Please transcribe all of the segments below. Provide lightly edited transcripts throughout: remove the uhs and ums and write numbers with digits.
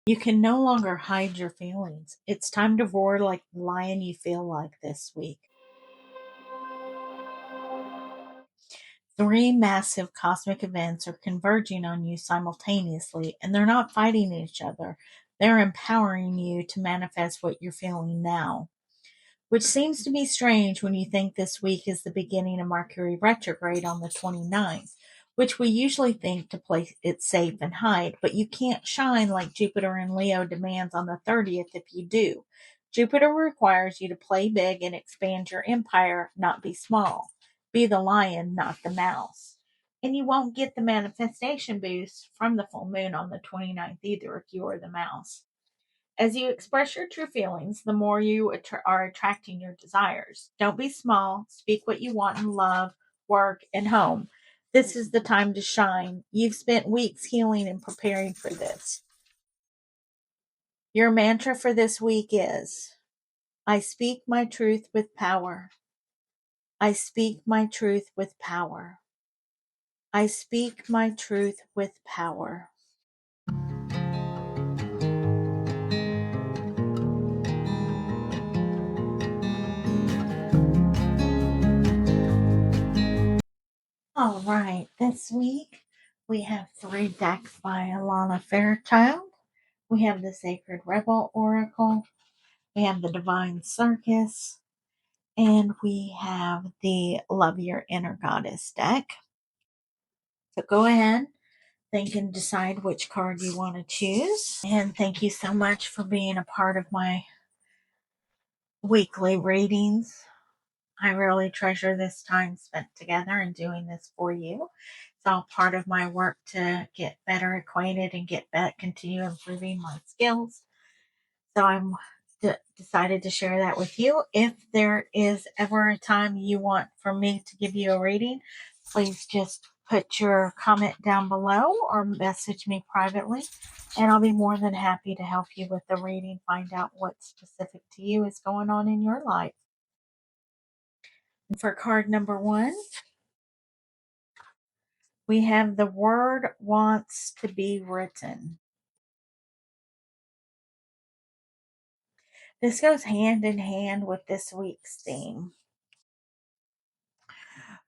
You can no longer hide your feelings. It's time to roar like the lion you feel like this week. Three massive cosmic events are converging on you simultaneously, and they're not fighting each other. They're empowering you to manifest what you're feeling now, which seems to be strange when you think this week is the beginning of Mercury retrograde on the 29th, which we usually think to play it safe and hide, but you can't shine like Jupiter in Leo demands on the 30th if you do. Jupiter requires you to play big and expand your empire, not be small. Be the lion, not the mouse. And you won't get the manifestation boost from the full moon on the 29th either if you are the mouse. As you express your true feelings, the more you are attracting your desires. Don't be small. Speak what you want in love, work, and home. This is the time to shine. You've spent weeks healing and preparing for this. Your mantra for this week is I speak my truth with power. I speak my truth with power. I speak my truth with power. All right, this week we have three decks by Alana Fairchild. We have the Sacred Rebel Oracle, we have the Divine Circus, and we have the Love Your Inner Goddess deck. So go ahead, think and decide which card you want to choose. And thank you so much for being a part of my weekly readings. I really treasure this time spent together and doing this for you. It's all part of my work to get better acquainted and continue improving my skills. So I'm decided to share that with you. If there is ever a time you want for me to give you a reading, please just put your comment down below or message me privately, and I'll be more than happy to help you with the reading, find out what specific to you is going on in your life. And for card number 1, we have the word wants to be written. This goes hand in hand with this week's theme.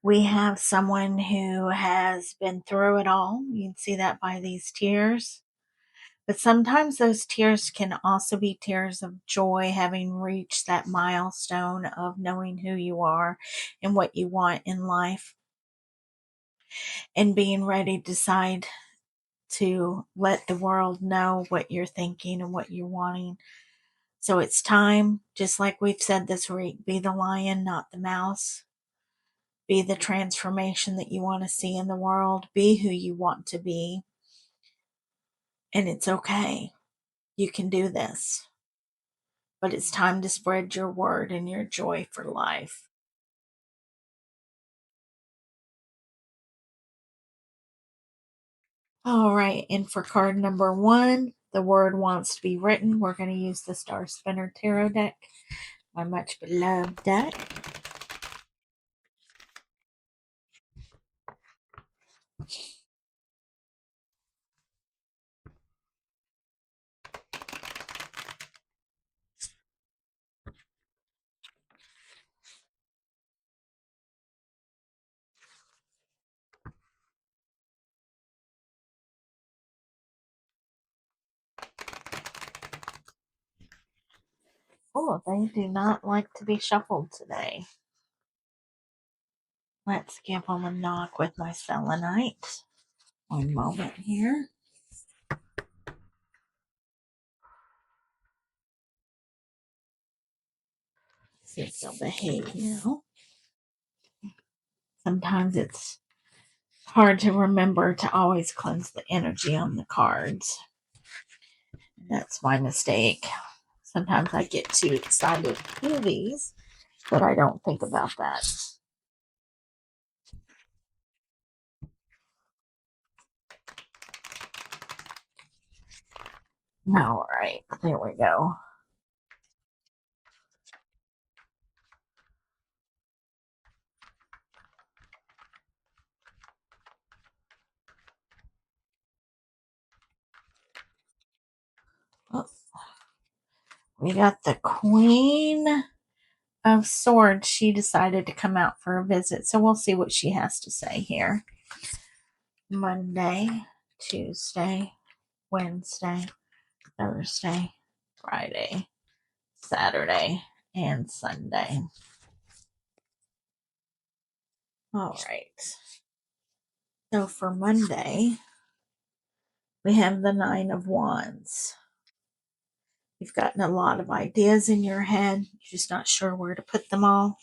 We have someone who has been through it all. You can see that by these tears. But sometimes those tears can also be tears of joy, having reached that milestone of knowing who you are and what you want in life, and being ready to decide to let the world know what you're thinking and what you're wanting. So it's time, just like we've said this week, be the lion, not the mouse. Be the transformation that you want to see in the world. Be who you want to be. And it's okay. You can do this. But it's time to spread your word and your joy for life. All right. And for card number 1, the word wants to be written. We're going to use the Star Spinner Tarot deck, my much beloved deck. Oh, they do not like to be shuffled today. Let's give them a knock with my selenite. One moment here. See if they'll behave now. Sometimes it's hard to remember to always cleanse the energy on the cards. That's my mistake. Sometimes I get too excited to do these, but I don't think about that. All right, there we go. Oh, we got the Queen of Swords. She decided to come out for a visit, so we'll see what she has to say here. Monday, Tuesday, Wednesday, Thursday, Friday, Saturday, and Sunday. All right. So for Monday, we have the Nine of Wands. You've gotten a lot of ideas in your head. You're just not sure where to put them all.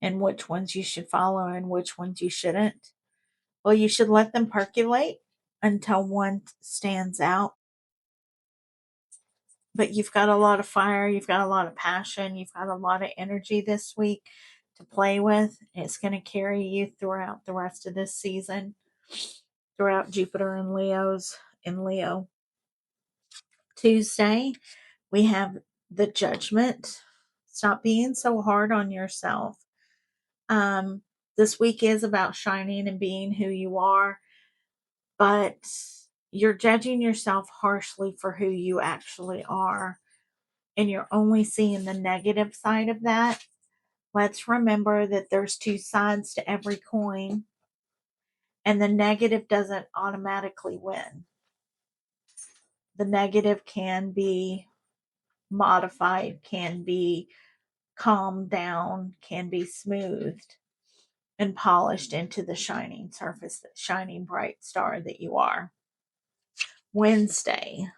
And which ones you should follow and which ones you shouldn't. Well, you should let them percolate until one stands out. But you've got a lot of fire, you've got a lot of passion, you've got a lot of energy this week to play with. It's going to carry you throughout the rest of this season, throughout Jupiter and Leo. Tuesday, we have the Judgment. Stop being so hard on yourself. This week is about shining and being who you are, but you're judging yourself harshly for who you actually are, and you're only seeing the negative side of that. Let's remember that there's two sides to every coin, and the negative doesn't automatically win. The negative can be modified, can be calmed down, can be smoothed and polished into the shining surface, the shining bright star that you are. Wednesday,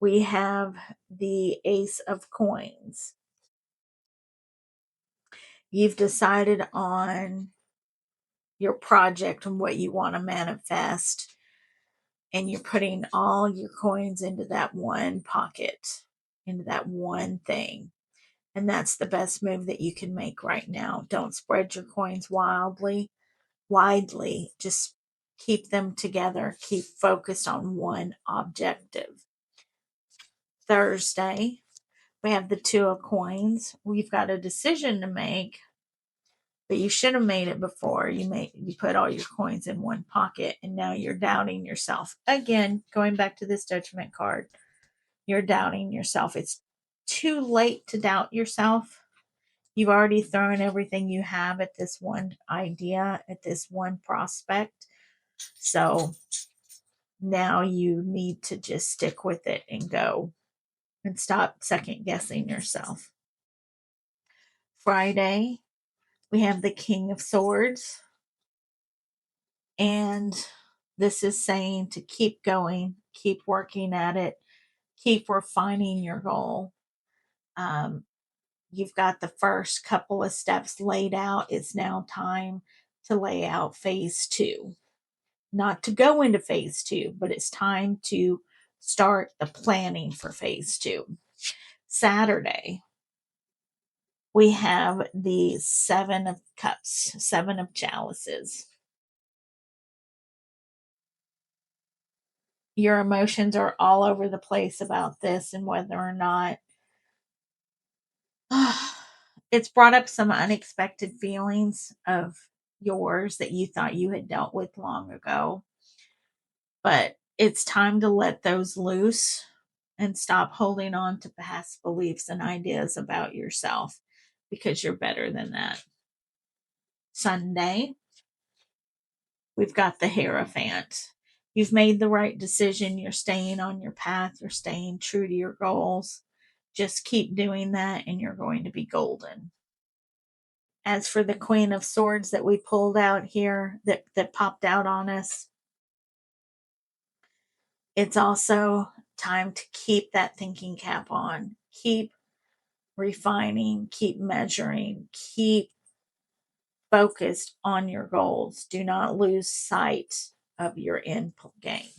we have the Ace of Coins. You've decided on your project and what you want to manifest, and you're putting all your coins into that one pocket, into that one thing. And that's the best move that you can make right now. Don't spread your coins widely. Just keep them together. Keep focused on one objective. Thursday, we have the Two of Coins. We've got a decision to make, but you should have made it before. You put all your coins in one pocket, and now you're doubting yourself. Again, going back to this Judgment card, you're doubting yourself. It's too late to doubt yourself. You've already thrown everything you have at this one idea, at this one prospect. So now you need to just stick with it and go and stop second guessing yourself. Friday, we have the King of Swords. And this is saying to keep going, keep working at it, keep refining your goal. You've got the first couple of steps laid out. It's now time to lay out phase 2. Not to go into phase 2, but it's time to start the planning for phase 2. Saturday, we have the Seven of Cups, Seven of Chalices. Your emotions are all over the place about this and whether or not it's brought up some unexpected feelings of yours that you thought you had dealt with long ago. But it's time to let those loose and stop holding on to past beliefs and ideas about yourself, because you're better than that. Sunday, we've got the Hierophant. You've made the right decision. You're staying on your path. You're staying true to your goals. Just keep doing that and you're going to be golden. As for the Queen of Swords that we pulled out here, that popped out on us, it's also time to keep that thinking cap on. Keep refining, keep measuring, keep focused on your goals. Do not lose sight of your end game.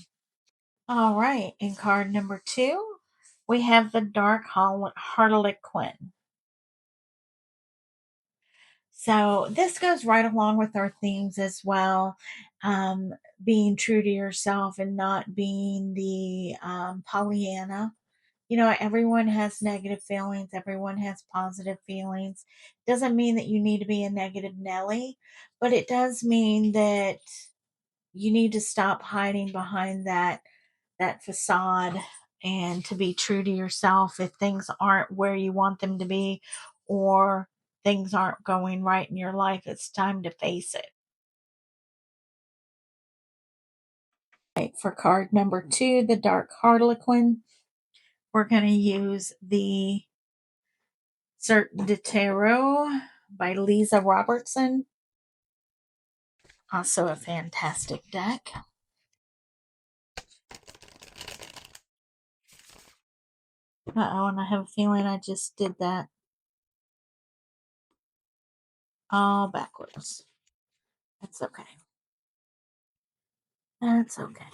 All right, in card number 2, we have the Dark Harlequin. So this goes right along with our themes as well. Being true to yourself and not being the Pollyanna. You know, everyone has negative feelings. Everyone has positive feelings. Doesn't mean that you need to be a negative Nelly, but it does mean that You need to stop hiding behind that facade and to be true to yourself. If things aren't where you want them to be, or things aren't going right in your life, it's time to face it. Right, for card number 2, the Dark Harlequin, we're going to use the Certain de Tarot by Lisa Robertson. Also a fantastic deck. Uh-oh, and I have a feeling I just did that all backwards. That's okay. That's okay.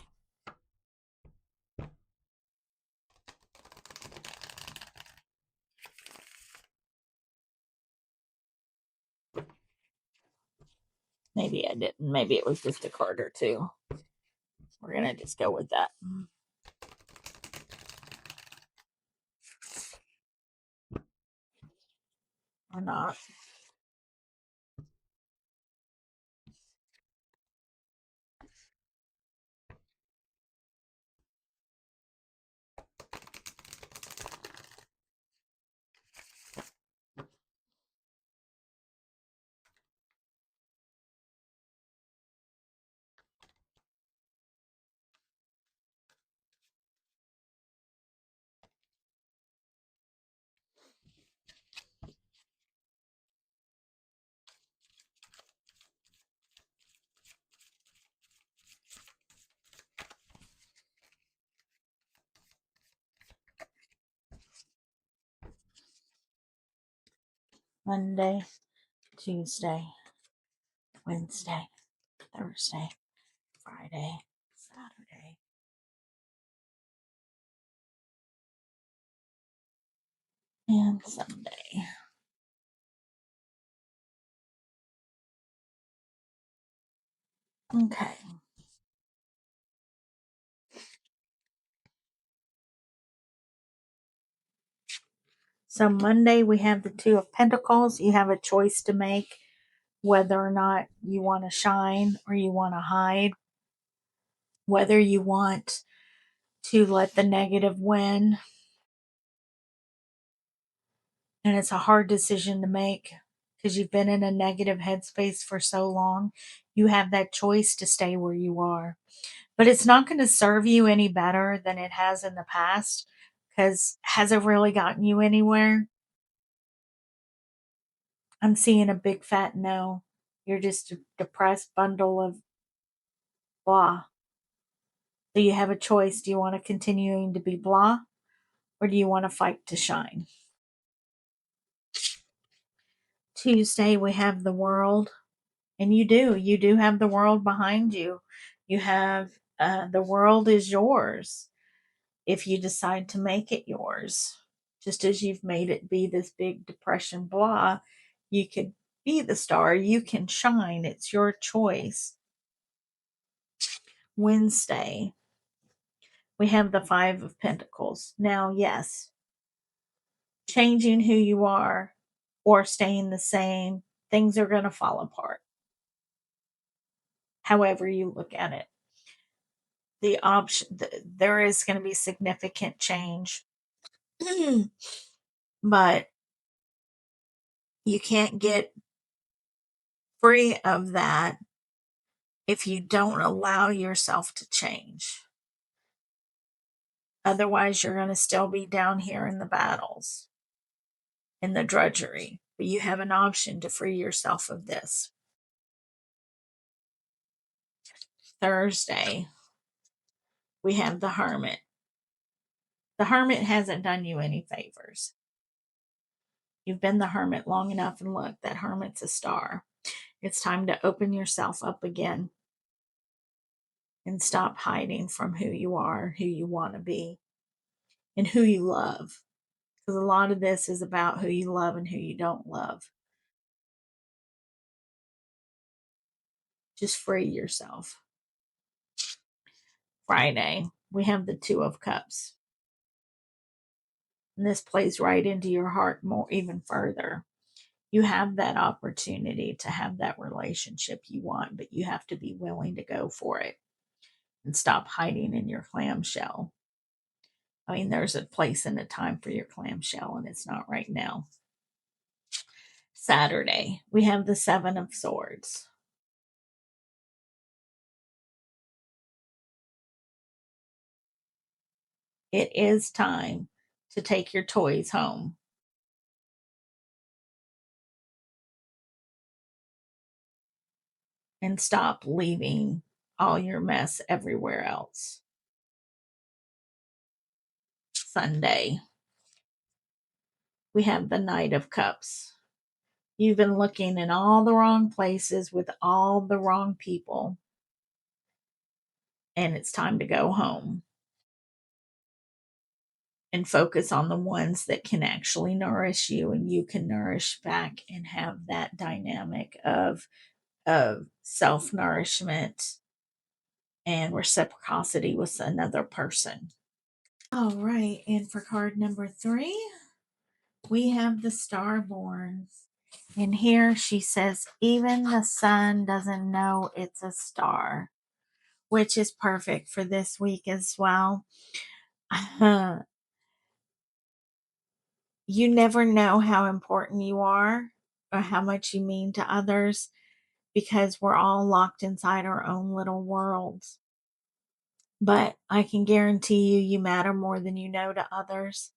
Maybe I didn't. Maybe it was just a card or two. We're going to just go with that. Or not. Monday, Tuesday, Wednesday, Thursday, Friday, Saturday, and Sunday. Okay. So Monday we have the Two of Pentacles. You have a choice to make whether or not you want to shine or you want to hide, whether you want to let the negative win. And it's a hard decision to make because you've been in a negative headspace for so long. You have that choice to stay where you are. But it's not going to serve you any better than it has in the past, because has it really gotten you anywhere? I'm seeing a big fat no. You're just a depressed bundle of blah. So you have a choice. Do you want to continuing to be blah, or do you want to fight to shine? Tuesday, we have the World. And you do have the world behind you. You have the world is yours if you decide to make it yours. Just as you've made it be this big depression blah, you could be the star. You can shine. It's your choice. Wednesday, we have the Five of Pentacles. Now, yes, changing who you are or staying the same, things are going to fall apart. However you look at it, the option, there is going to be significant change. But you can't get free of that if you don't allow yourself to change. Otherwise, you're going to still be down here in the battles, in the drudgery. But you have an option to free yourself of this. Thursday, we have the Hermit. The Hermit hasn't done you any favors. You've been the Hermit long enough, and look, that Hermit's a star. It's time to open yourself up again and stop hiding from who you are, who you want to be, and who you love. Because a lot of this is about who you love and who you don't love. Just free yourself. Friday, we have the Two of Cups. And this plays right into your heart more, even further. You have that opportunity to have that relationship you want, but you have to be willing to go for it and stop hiding in your clamshell. I mean, there's a place and a time for your clamshell, and it's not right now. Saturday, we have the Seven of Swords. It is time to take your toys home. And stop leaving all your mess everywhere else. Sunday, we have the Knight of Cups. You've been looking in all the wrong places with all the wrong people, and it's time to go home and focus on the ones that can actually nourish you and you can nourish back and have that dynamic of self-nourishment and reciprocity with another person. All right, and for card number 3, we have the Starborn. And here she says, even the sun doesn't know it's a star, which is perfect for this week as well. You never know how important you are or how much you mean to others because we're all locked inside our own little worlds. But I can guarantee you, you matter more than you know to others.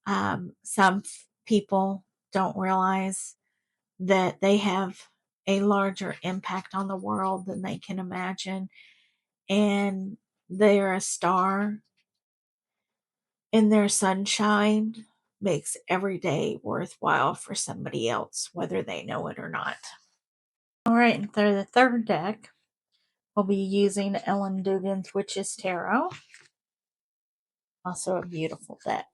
Some people don't realize that they have a larger impact on the world than they can imagine. And they're a star, and their sunshine makes every day worthwhile for somebody else, whether they know it or not. All right, and for the third deck, we'll be using Ellen Dugan's Witch's Tarot. Also a beautiful deck.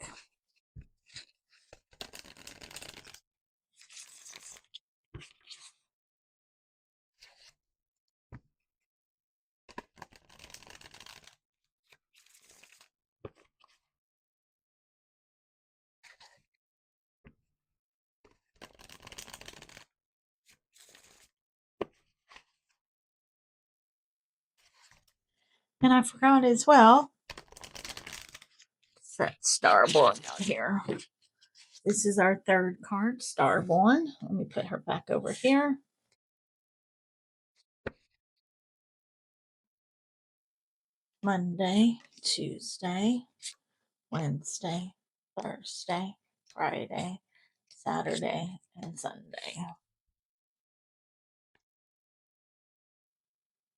And I forgot as well, set Starborn out here. This is our third card, Starborn. Let me put her back over here. Monday, Tuesday, Wednesday, Thursday, Friday, Saturday, and Sunday.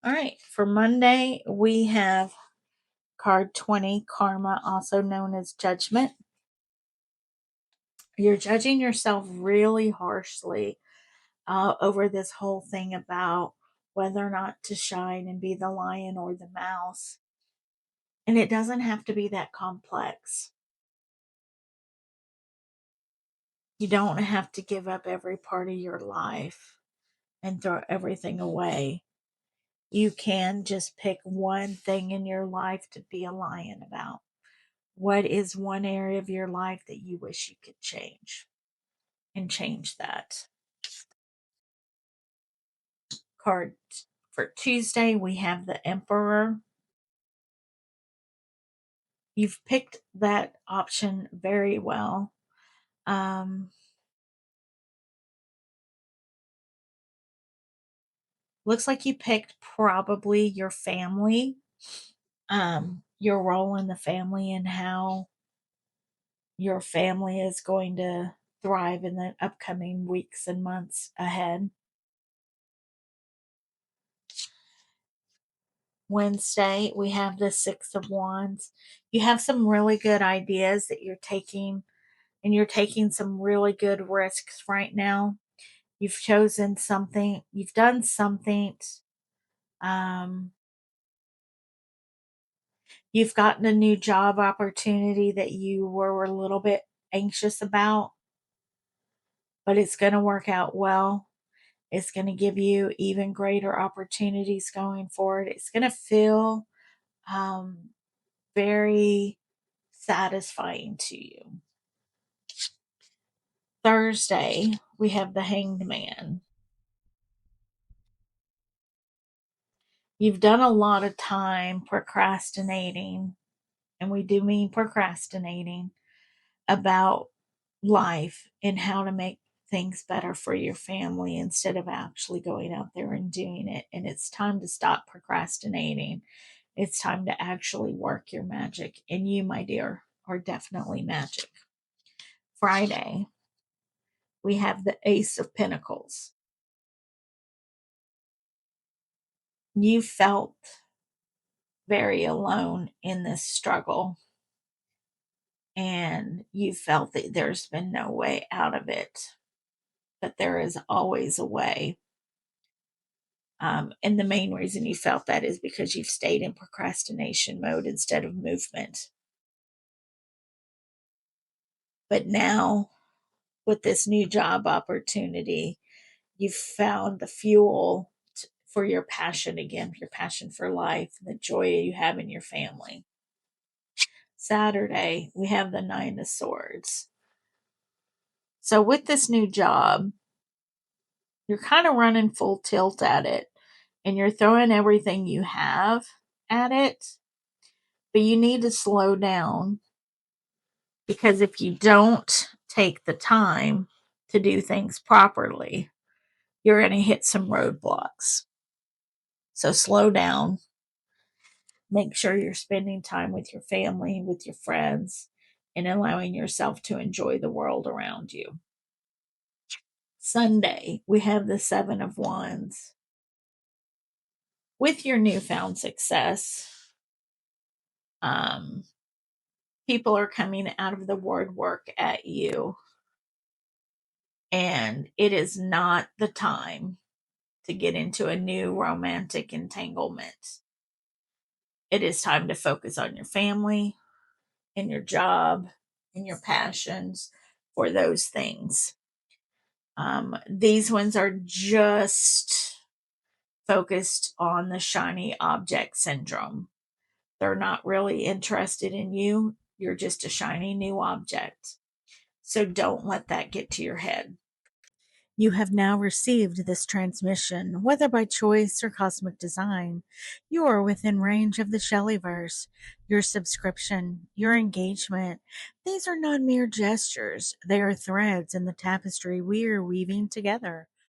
All right, for Monday, we have card 20, Karma, also known as Judgment. You're judging yourself really harshly over this whole thing about whether or not to shine and be the lion or the mouse. And it doesn't have to be that complex. You don't have to give up every part of your life and throw everything away. You can just pick one thing in your life to be a lion about. What is one area of your life that you wish you could change? And change that. Card for Tuesday, we have the Emperor. You've picked that option very well. Looks like you picked probably your family, your role in the family, and how your family is going to thrive in the upcoming weeks and months ahead. Wednesday, we have the Six of Wands. You have some really good ideas that you're taking, and you're taking some really good risks right now. You've chosen something, you've done something, um, you've gotten a new job opportunity that you were a little bit anxious about, but it's going to work out well. It's going to give you even greater opportunities going forward. It's going to feel um, very satisfying to you. Thursday, we have the Hanged Man. You've done a lot of time procrastinating, and we do mean procrastinating, about life and how to make things better for your family instead of actually going out there and doing it. And it's time to stop procrastinating. It's time to actually work your magic. And you, my dear, are definitely magic. Friday, we have the Ace of Pentacles. You felt very alone in this struggle, and you felt that there's been no way out of it, but there is always a way. And the main reason you felt that is because you've stayed in procrastination mode instead of movement. But now, with this new job opportunity, you've found the fuel for your passion again, your passion for life, the joy you have in your family. Saturday, we have the Nine of Swords. So, with this new job, you're kind of running full tilt at it, and you're throwing everything you have at it, but you need to slow down, because if you don't take the time to do things properly, you're going to hit some roadblocks. So slow down. Make sure you're spending time with your family, with your friends, and allowing yourself to enjoy the world around you. Sunday, we have the Seven of Wands. With your newfound success, people are coming out of the woodwork at you, and it is not the time to get into a new romantic entanglement. It is time to focus on your family and your job and your passions for those things. These ones are just focused on the shiny object syndrome. They're not really interested in you. You're just a shiny new object. So don't let that get to your head. You have now received this transmission, whether by choice or cosmic design. You are within range of the Shellyverse. Your subscription, your engagement, these are not mere gestures. They are threads in the tapestry we are weaving together.